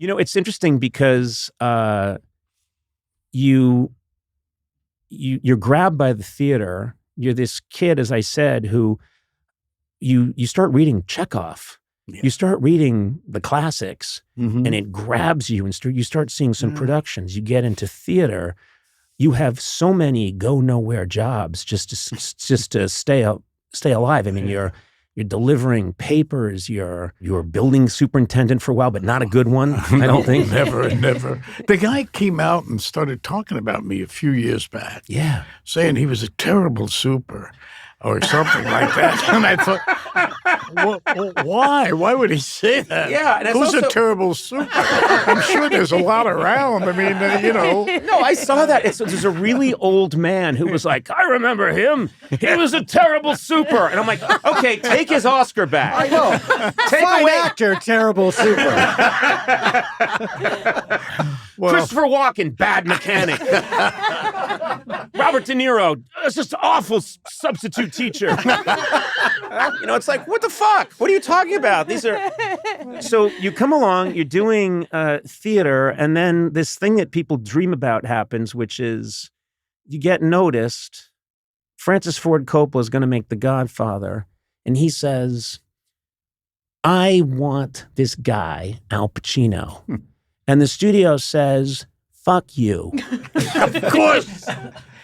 You know, it's interesting because you're grabbed by the theater. You're this kid, as I said, who you start reading Chekhov. Yeah. You start reading the classics, and it grabs you, and you start seeing some productions. You get into theater. You have so many go nowhere jobs just to stay alive. I mean, you're delivering papers. You're building superintendent for a while, but not a good one. I don't think. Never. The guy came out and started talking about me a few years back. Yeah, saying he was a terrible super or something like that. And I thought, why? Why would he say that? Yeah, and who's a terrible super? I'm sure there's a lot around. I mean, you know. No, I saw that. There's a really old man who was like, I remember him. He was a terrible super. And I'm like, okay, take his Oscar back. I know. Fine actor, terrible super. Christopher Walken, bad mechanic. Robert De Niro, it's just an awful substitute teacher. You know, it's like, what the fuck? What are you talking about? These are... So you come along, you're doing theater, and then this thing that people dream about happens, which is you get noticed. Francis Ford Coppola is going to make The Godfather, and he says, I want this guy, Al Pacino. And the studio says, fuck you. Of course.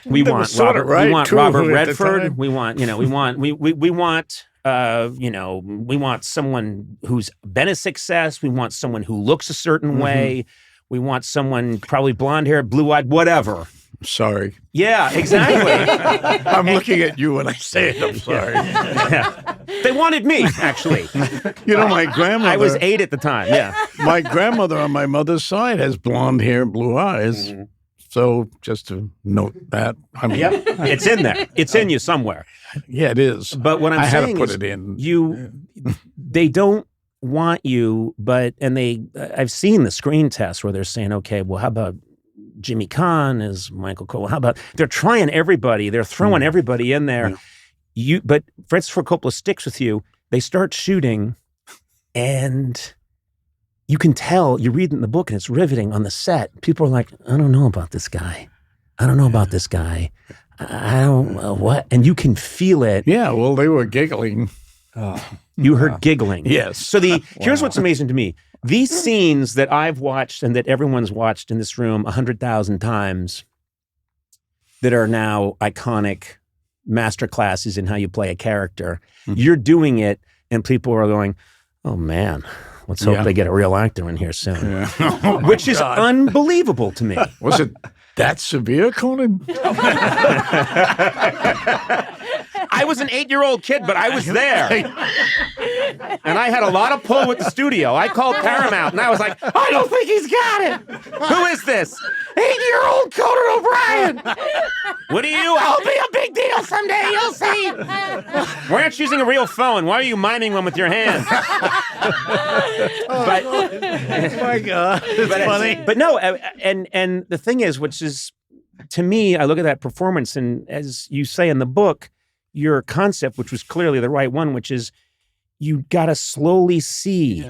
We want Robert Redford. We want someone who's been a success. We want someone who looks a certain way. We want someone probably blonde hair, blue eyed, whatever. Sorry. Yeah, exactly. I'm looking at you when I say it. I'm sorry. Yeah. They wanted me, actually. You know, my grandmother... I was 8 at the time, yeah. My grandmother on my mother's side has blonde hair and blue eyes. So just to note that. Yep, it's in there. It's in you somewhere. Yeah, it is. But what I'm saying had to put is it in. They don't want you, I've seen the screen test where they're saying, okay, well, how about Jimmy Caan as Michael Cole? How about, they're trying everybody. They're throwing everybody in there. Yeah. But Francis Ford Coppola sticks with you. They start shooting, and you can tell, you read in the book, and it's riveting on the set. People are like, I don't know about this guy. I don't know about this guy. I don't know what. And you can feel it. Yeah, well, they were giggling. You heard giggling. Yes. So here's what's amazing to me. These scenes that I've watched and that everyone's watched in this room 100,000 times that are now iconic masterclasses in how you play a character, you're doing it and people are going, oh man, let's hope they get a real actor in here soon. Yeah. Oh, which is unbelievable to me. Was it that severe, Conan? I was an 8-year-old kid, but I was there. And I had a lot of pull with the studio. I called Paramount, and I was like, I don't think he's got it. Who is this? 8-year-old Conan O'Brien. What are you? I'll be a big deal someday, you'll see. Why aren't you using a real phone? Why are you miming one with your hands? Oh my God. It's funny. But no, and the thing is, which is, to me, I look at that performance, and as you say in the book, your concept, which was clearly the right one, which is you got to slowly see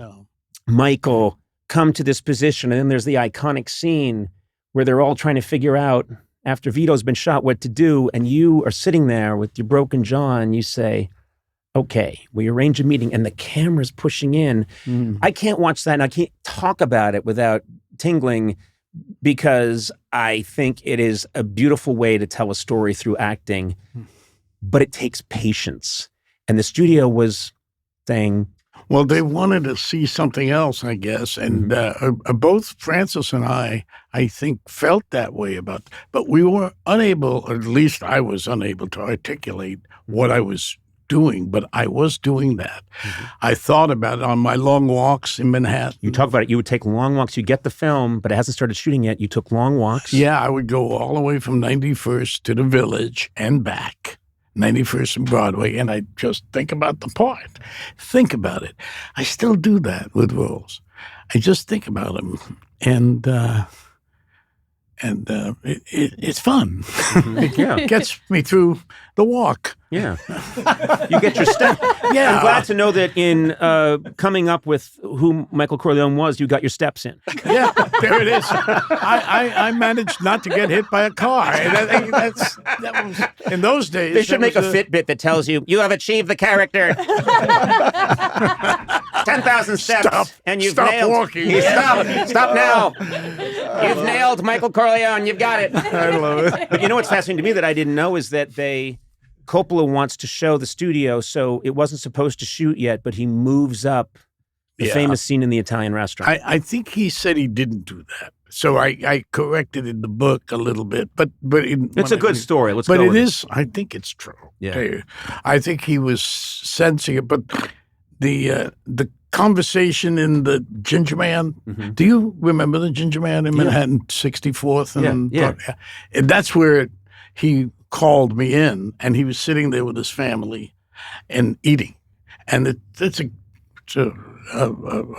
Michael come to this position. And then there's the iconic scene where they're all trying to figure out, after Vito's been shot, what to do. And you are sitting there with your broken jaw and you say, okay, we arrange a meeting, and the camera's pushing in. I can't watch that and I can't talk about it without tingling, because I think it is a beautiful way to tell a story through acting. But it takes patience. And the studio was saying... Well, they wanted to see something else, I guess. And both Francis and I think, felt that way about it. But we were unable, or at least I was unable to articulate what I was doing. But I was doing that. I thought about it on my long walks in Manhattan. You talk about it. You would take long walks. You get the film, but it hasn't started shooting yet. You took long walks. Yeah, I would go all the way from 91st to the Village and back. 91st and Broadway, and I just think about the part. Think about it. I still do that with roles. I just think about them, and it's fun. It gets me through the walk. Yeah. You get your step. Yeah. I'm glad to know that in coming up with who Michael Corleone was, you got your steps in. Yeah, there it is. I managed not to get hit by a car. That was in those days. They should make a Fitbit that tells you have achieved the character. 10,000 steps, and you've stop nailed. walking. Stop now. You've nailed Michael Corleone. You've got it. I love it. But you know what's fascinating to me that I didn't know is that Coppola wants to show the studio, so it wasn't supposed to shoot yet, but he moves up the famous scene in the Italian restaurant. I think he said he didn't do that. So I corrected in the book a little bit, but it's a good story. Let's but go it with is. I think it's true. Yeah. I think he was sensing it. But the conversation in the Ginger Man. Mm-hmm. Do you remember the Ginger Man in Manhattan 64th? And and that's where he called me in, and he was sitting there with his family and eating, and it's a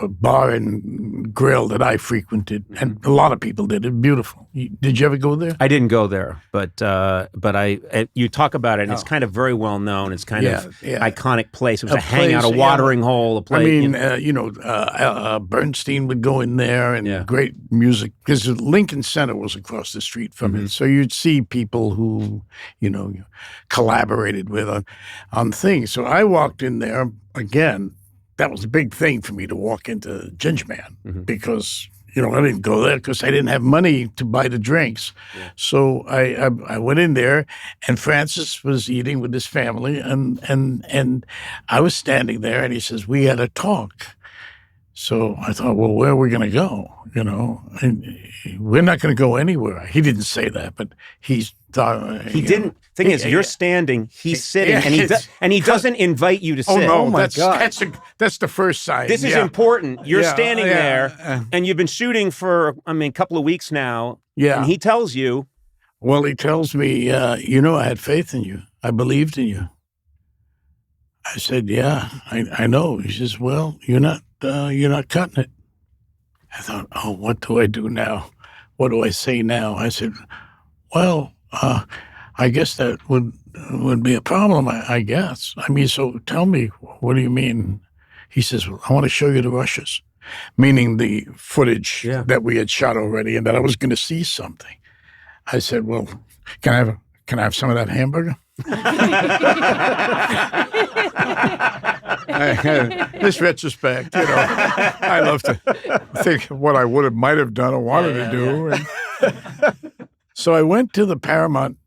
bar and grill that I frequented, and a lot of people did. It's beautiful. Did you ever go there? I didn't go there, but you talk about it, and it's kind of very well known. It's kind of iconic place. It was a hangout, a watering hole, a place. I mean, Bernstein would go in there, and great music, because Lincoln Center was across the street from it. So you'd see people who, collaborated with on things. So I walked in there again. That was a big thing for me to walk into Ginger Man because, I didn't go there because I didn't have money to buy the drinks. Yeah. So I went in there, and Francis was eating with his family, and I was standing there, and he says, "We had a talk." So I thought, well, where are we going to go? And we're not going to go anywhere. He didn't say that, but he thought he didn't. Thing is, you're standing, he's sitting, and he doesn't invite you to sit. Oh my God! That's the first sign. This is important. You're standing there, and you've been shooting for a couple of weeks now. Yeah, and he tells you. Well, he tells me, I had faith in you. I believed in you. I said, yeah, I know. He says, well, you're not cutting it. I thought, oh, what do I do now? What do I say now? I said, well, I guess that would be a problem, I guess. I mean, so tell me, what do you mean? He says, well, I want to show you the rushes, meaning the footage that we had shot already and that I was going to see something. I said, well, can I have some of that hamburger? This retrospect, I love to think of what I might have done or wanted to do. And so I went to the Paramount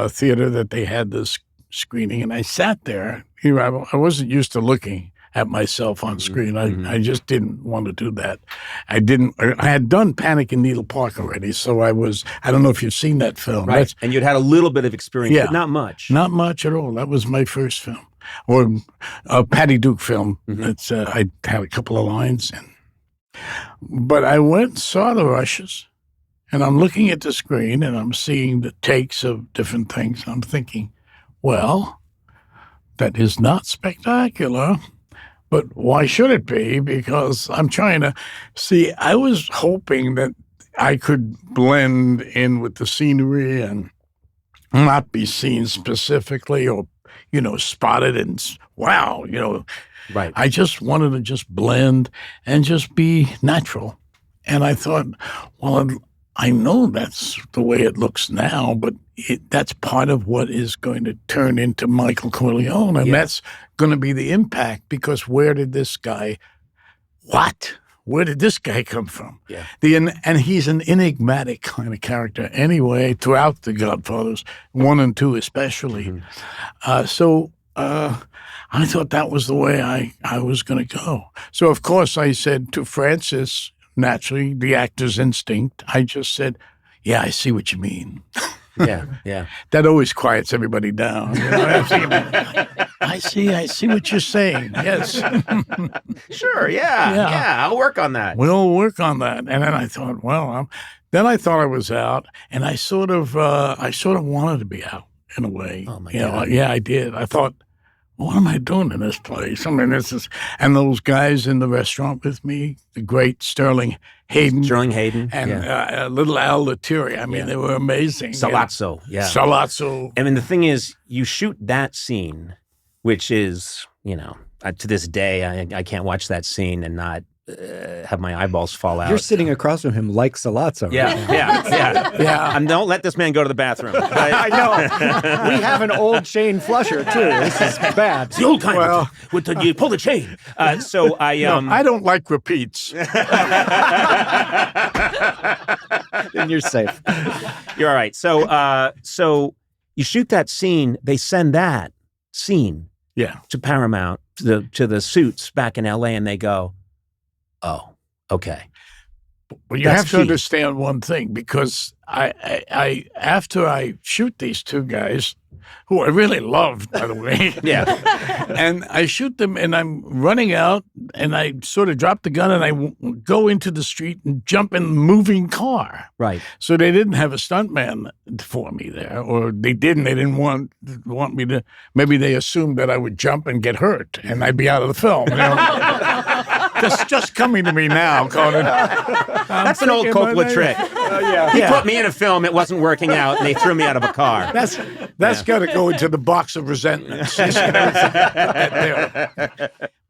theater that they had this screening, and I sat there. I wasn't used to looking at myself on screen. I just didn't want to do that. I had done Panic in Needle Park already, so I don't know if you've seen that film. Right. And you'd had a little bit of experience, but not much. Not much at all. That was my first film. Or a Patty Duke film. I had a couple of lines in. But I went and saw the rushes, and I'm looking at the screen, and I'm seeing the takes of different things. And I'm thinking, well, that is not spectacular. But why should it be? Because I'm trying to see, I was hoping that I could blend in with the scenery and not be seen specifically or, spotted and wow, Right. I just wanted to just blend and just be natural. And I thought, well, I know that's the way it looks now, but that's part of what is going to turn into Michael Corleone. And that's going to be the impact, because where did this guy come from? Yeah. And he's an enigmatic kind of character anyway, throughout the Godfathers, 1 and 2 especially. So I thought that was the way I was going to go. So, of course, I said to Francis, naturally, the actor's instinct, I just said, yeah, I see what you mean. Yeah. That always quiets everybody down. I see what you're saying. Yes. Sure. Yeah. I'll work on that. We'll work on that. And then I thought, then I thought I was out, and I sort of wanted to be out in a way. Oh my God. Yeah, I did. I thought, what am I doing in this place? I mean, and those guys in the restaurant with me, the great Sterling Hayden. Sterling Hayden. And Little Al Lettieri. I mean, they were amazing. Salazzo, Salazzo. I mean, the thing is, you shoot that scene, which is, to this day, I can't watch that scene and not have my eyeballs fall out. You're sitting across from him like Salazzo. Yeah. And don't let this man go to the bathroom. I know. We have an old chain flusher, too. This is bad. The old time. You pull the chain. So I... I don't like repeats. Then you're safe. You're all right. So you shoot that scene. They send that scene to Paramount, to the suits back in L.A., and they go, oh, okay. Well, you have to understand one thing, because I after I shoot these two guys, who I really loved, by the way. And I shoot them, and I'm running out, and I sort of drop the gun, and I go into the street and jump in a moving car. Right. So they didn't have a stuntman for me there, or they didn't. They didn't want me to. Maybe they assumed that I would jump and get hurt, and I'd be out of the film. That's just coming to me now, Conan. That's an old Coppola trick. He put me in a film, it wasn't working out, and they threw me out of a car. That's got to go into the box of resentments.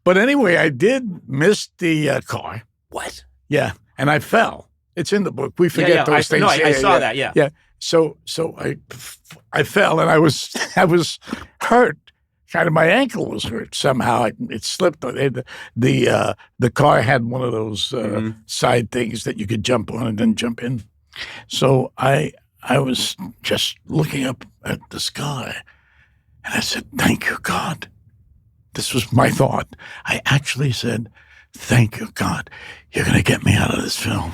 But anyway, I did miss the car. What? Yeah, and I fell. It's in the book. We forget those things. No, I saw that. Yeah. So I fell, and I was hurt. Kind of my ankle was hurt somehow. It slipped. The car had one of those side things that you could jump on and then jump in. So I was just looking up at the sky, and I said, "Thank you, God." This was my thought. I actually said, "Thank you, God. You're going to get me out of this film."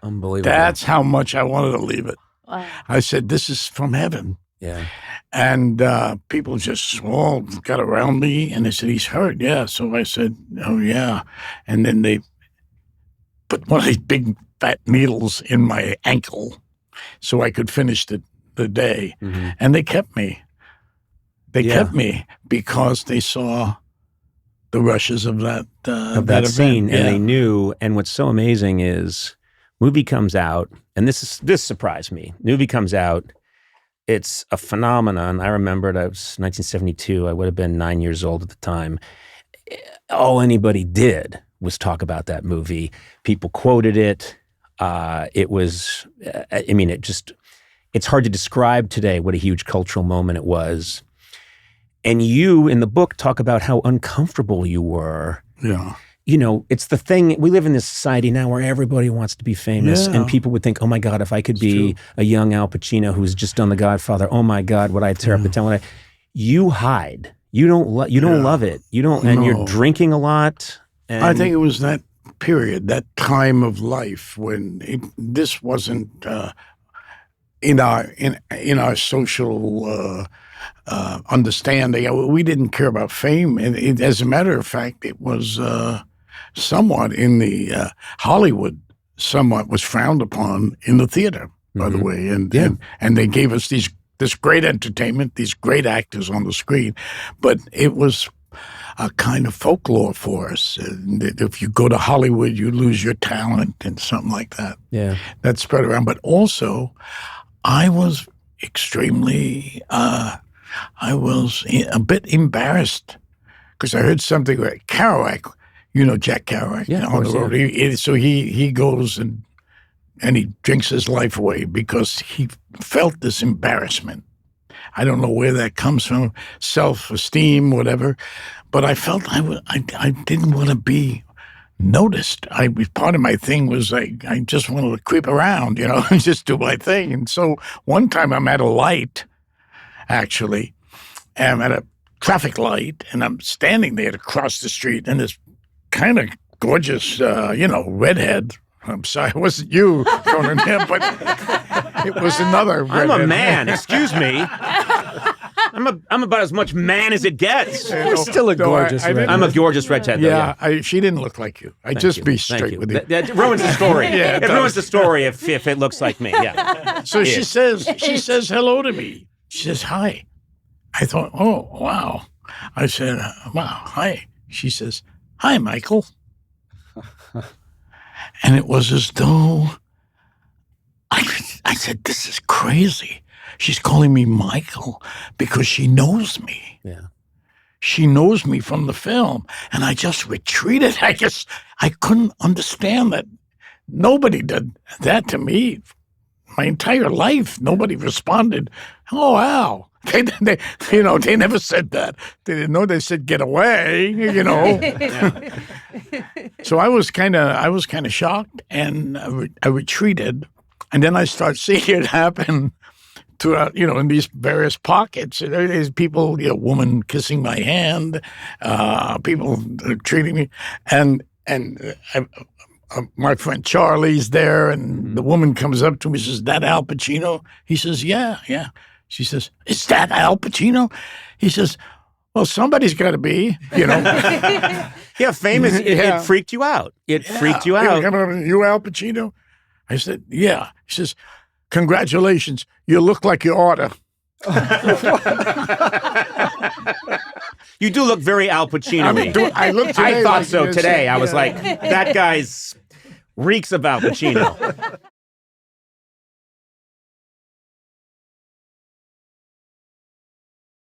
Unbelievable. That's how much I wanted to leave it. Wow. I said, "This is from heaven." Yeah. And people just all got around me, and they said, "He's hurt." Yeah. So I said, "Oh, yeah." And then they put one of these big fat needles in my ankle so I could finish the day. Mm-hmm. And they kept me. They kept me because they saw the rushes of that scene, event. and they knew. And what's so amazing is, movie comes out, and this surprised me. Movie comes out. It's a phenomenon. I remember it. I was 1972. I would have been 9 years old at the time. All anybody did was talk about that movie. People quoted it. It was, it's hard to describe today what a huge cultural moment it was. And you, in the book, talk about how uncomfortable you were. Yeah. It's the thing, we live in this society now where everybody wants to be famous, and people would think, oh my God, if I could be a young Al Pacino who's just done The Godfather, oh my God, would I tear up the town? You hide. You don't love it. You don't, and you're drinking a lot. And I think it was that period, that time of life when this wasn't in our social understanding. We didn't care about fame, and as a matter of fact, it was somewhat in the Hollywood. Somewhat was frowned upon in the theater, by the way, and they gave us this great entertainment, these great actors on the screen, but it was a kind of folklore for us. And if you go to Hollywood, you lose your talent and something like that. Yeah, that spread around. But also, I was extremely. I was a bit embarrassed because I heard something like Kerouac, Jack Kerouac, on the road. So he goes and he drinks his life away because he felt this embarrassment. I don't know where that comes from, self-esteem, whatever, but I felt I didn't want to be noticed. Part of my thing was I just wanted to creep around, and just do my thing. And so one time I'm at a light. Actually, I'm at a traffic light, and I'm standing there to cross the street, and this kind of gorgeous, redhead. I'm sorry, it wasn't you, Conan, but it was another redhead. I'm a man, excuse me. I'm about as much man as it gets. You're still a gorgeous redhead. I'm a gorgeous redhead, though. Yeah, she didn't look like you. Be straight with you. That ruins the story. It ruins the story if it looks like me, So she says hello to me. She says, "Hi." I thought, "Oh, wow." I said, "Wow, hi." She says, "Hi, Michael." And it was as though I said, this is crazy. She's calling me Michael because she knows me. Yeah. She knows me from the film. And I just retreated. I couldn't understand that. Nobody did that to me. My entire life, nobody responded, oh, wow. They never said that. They didn't know. They said, get away, So I was kind of shocked, and I retreated. And then I start seeing it happen throughout, in these various pockets. There's people, woman kissing my hand, people treating me. And my friend Charlie's there, and the woman comes up to me and says, that Al Pacino? He says, yeah. She says, is that Al Pacino? He says, well, somebody's got to be, Yeah, famous. It freaked you out. It freaked you out. You Al Pacino? I said, yeah. He says, congratulations. You look like you oughta. You do look very Al Pacino-y. I look today I thought like so this. today. I was like, that guy's reeks of Al Pacino.